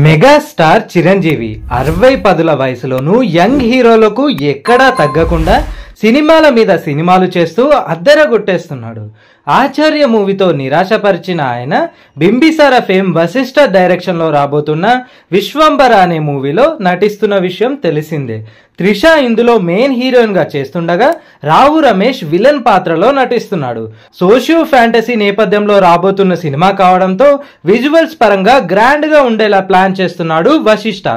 Megastar Chiranjeevi 60 వయసులోనూ young హీరోలకు ఎక్కడా తగ్గకుండా సినిమాల మీద సినిమాలు చేస్తూ అద్దరగొట్టేస్తున్నాడు. ఆచార్య మూవీతో నిరాశపరిచిన ఆయన బింబిసార ఫేమ్ వశిష్ఠ డైరెక్షన్లో రాబోతున్న విశ్వంబర అనే మూవీలో నటిస్తున్న విషయం తెలిసిందే. త్రిష ఇందులో మెయిన్ హీరోయిన్ గా చేస్తుండగా రావు రమేష్ విలన్ పాత్రలో నటిస్తున్నాడు. సోషియో ఫ్యాంటసీ నేపథ్యంలో రాబోతున్న సినిమా కావడంతో విజువల్స్ పరంగా గ్రాండ్ గా ఉండేలా ప్లాన్ చేస్తున్నాడు వశిష్ఠ.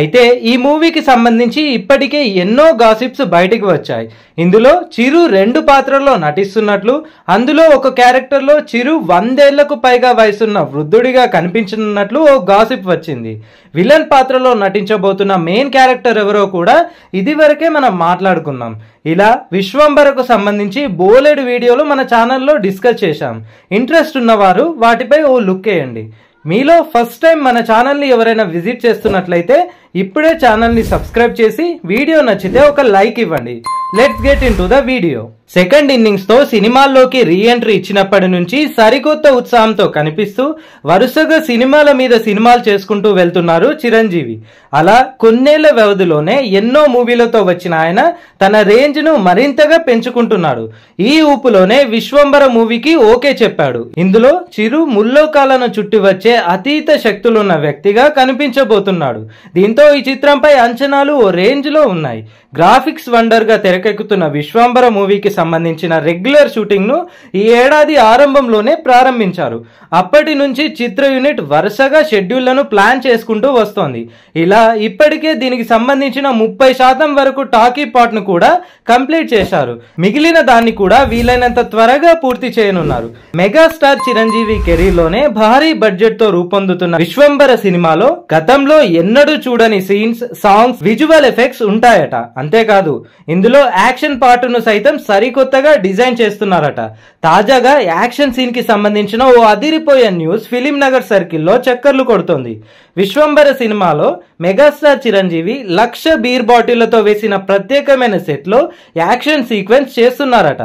అయితే ఈ మూవీకి సంబంధించి ఇప్పటికే ఎన్నో గాసిప్స్ బయటికి వచ్చాయి. ఇందులో చిరు 2 పాత్రల్లో నటిస్తున్నట్లు, అందులో ఒక క్యారెక్టర్ లో చిరు 100 ఏళ్లకు పైగా వయసున్న వృద్ధుడిగా కనిపించనున్నట్లు ఓ గాసిప్ వచ్చింది. విలన్ పాత్రలో నటించబోతున్న మెయిన్ క్యారెక్టర్ ఎవరో కూడా ఇదివరకే మనం మాట్లాడుకున్నాం. ఇలా విశ్వంబరకు సంబంధించి బోలెడు వీడియోలు మన ఛానల్లో డిస్కస్ చేశాం. ఇంట్రెస్ట్ ఉన్నవారు వాటిపై ఓ లుక్ వేయండి. మీలో ఫస్ట్ టైం మన ఛానల్ని ఎవరైనా విజిట్ చేస్తున్నట్లయితే ఇప్పుడే ఛానల్ని సబ్స్క్రైబ్ చేసి వీడియో నచ్చితే ఒక లైక్ ఇవ్వండి. Let's get in to the video. Second innings తో సినిమాల్లోకి రీ ఎంట్రీ ఇచ్చినప్పటి నుంచి సరికొత్త ఉత్సాహంతో కనిపిస్తూ వరుసగా సినిమాల మీద సినిమాలు చేసుకుంటూ వెళ్తున్నారు చిరంజీవి. అలా కొన్నేళ్ల వ్యవధిలోనే ఎన్నో మూవీలతో వచ్చిన ఆయన తన రేంజ్ ను మరింతగా పెంచుకుంటున్నాడు. ఈ ఊపులోనే విశ్వంబర మూవీకి ఓకే చెప్పాడు. ఇందులో చిరు ముల్లోకాలను చుట్టి వచ్చే అతీత శక్తులున్న వ్యక్తిగా కనిపించబోతున్నాడు. దీంతో ఈ చిత్రంపై అంచనాలు ఓ రేంజ్ లో ఉన్నాయి. గ్రాఫిక్స్ వండర్ గా తెరకెక్కుతున్న విశ్వంబర మూవీకి సంబంధించిన రెగ్యులర్ షూటింగ్ ను ఈ ఏడాది ఆరంభంలోనే ప్రారంభించారు. అప్పటి నుంచి చిత్ర యూనిట్ వరుసగా షెడ్యూళ్లను ప్లాన్ చేసుకుంటూ వస్తోంది. ఇలా ఇప్పటికే దీనికి సంబంధించిన 30% వరకు టాకీ పార్ట్ ను కూడా కంప్లీట్ చేశారు. మిగిలిన దాన్ని కూడా వీలైనంత త్వరగా పూర్తి చేయనున్నారు. మెగాస్టార్ చిరంజీవి కెరీర్ లోనే భారీ బడ్జెట్ తో రూపొందుతున్న విశ్వంబర సినిమాలో గతంలో ఎన్నడూ చూడని సీన్స్, సాంగ్స్, విజువల్ ఎఫెక్ట్స్ ఉంటాయట. అంతేకాదు ఇందులో యాక్షన్ పార్ట్ ను సైతం సరికొత్తగా డిజైన్ చేస్తున్నారట. తాజాగా యాక్షన్ సీన్ కి సంబంధించిన ఓ అదిరిపోయే న్యూస్ ఫిలిం నగర్ సర్కిల్లో చక్కర్లు కొడుతోంది. విశ్వంబర సినిమాలో మెగాస్టార్ చిరంజీవి 1,00,000 బీర్ బాటిళ్లతో వేసిన ప్రత్యేకమైన సెట్ లో యాక్షన్ సీక్వెన్స్ చేస్తున్నారట.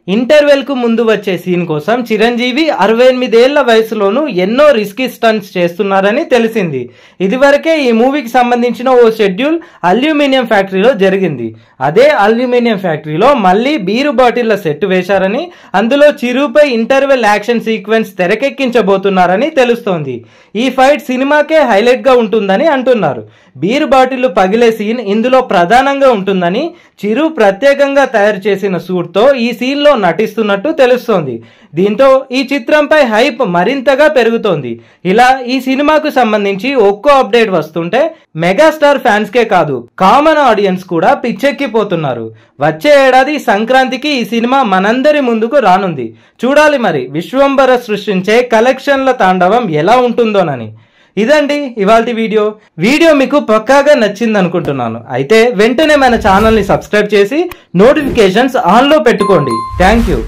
ఇంటర్వెల్ కు ముందు వచ్చే సీన్ కోసం చిరంజీవి 68 ఏళ్ల వయసులోనూ ఎన్నో రిస్కీ స్టంట్స్ చేస్తున్నారని తెలిసింది. ఇదివరకే ఈ మూవీకి సంబంధించిన ఓ షెడ్యూల్ అల్యూమినియం ఫ్యాక్టరీలో జరిగింది. అదే అల్యూమినియం ఫ్యాక్టరీలో మళ్ళీ బీరు బాటిళ్ల సెట్ వేశారని, అందులో చిరుపై ఇంటర్వెల్ యాక్షన్ సీక్వెన్స్ తెరకెక్కించబోతున్నారని తెలుస్తోంది. ఈ ఫైట్ సినిమాకే హైలైట్ గా ఉంటుందని అంటున్నారు. బీరు బాటిళ్లు పగిలే సీన్ ఇందులో ప్రధానంగా ఉంటుందని, చిరు ప్రత్యేకంగా తయారు చేసిన సూట్ తో ఈ సీన్ లో నటిస్తున్నట్టు తెలుస్తోంది. దీంతో ఈ చిత్రంపై హైప్ మరింతగా పెరుగుతోంది. ఇలా ఈ సినిమాకు సంబంధించి ఒక్కో అప్డేట్ వస్తుంటే మెగాస్టార్ ఫ్యాన్స్ కే కాదు, కామన్ ఆడియన్స్ కూడా పిచ్చెక్కిపోతున్నారు. వచ్చే ఏడాది సంక్రాంతికి ఈ సినిమా మనందరి ముందుకు రానుంది. చూడాలి మరి విశ్వంబర సృష్టించే కలెక్షన్ల తాండవం ఎలా ఉంటుందోనని. ఇదండి ఇవాల్టి వీడియో మీకు పక్కాగా నచ్చింది అనుకుంటున్నాను. అయితే వెంటనే మన ఛానల్ని సబ్స్క్రైబ్ చేసి నోటిఫికేషన్స్ ఆన్లో పెట్టుకోండి. Thank you.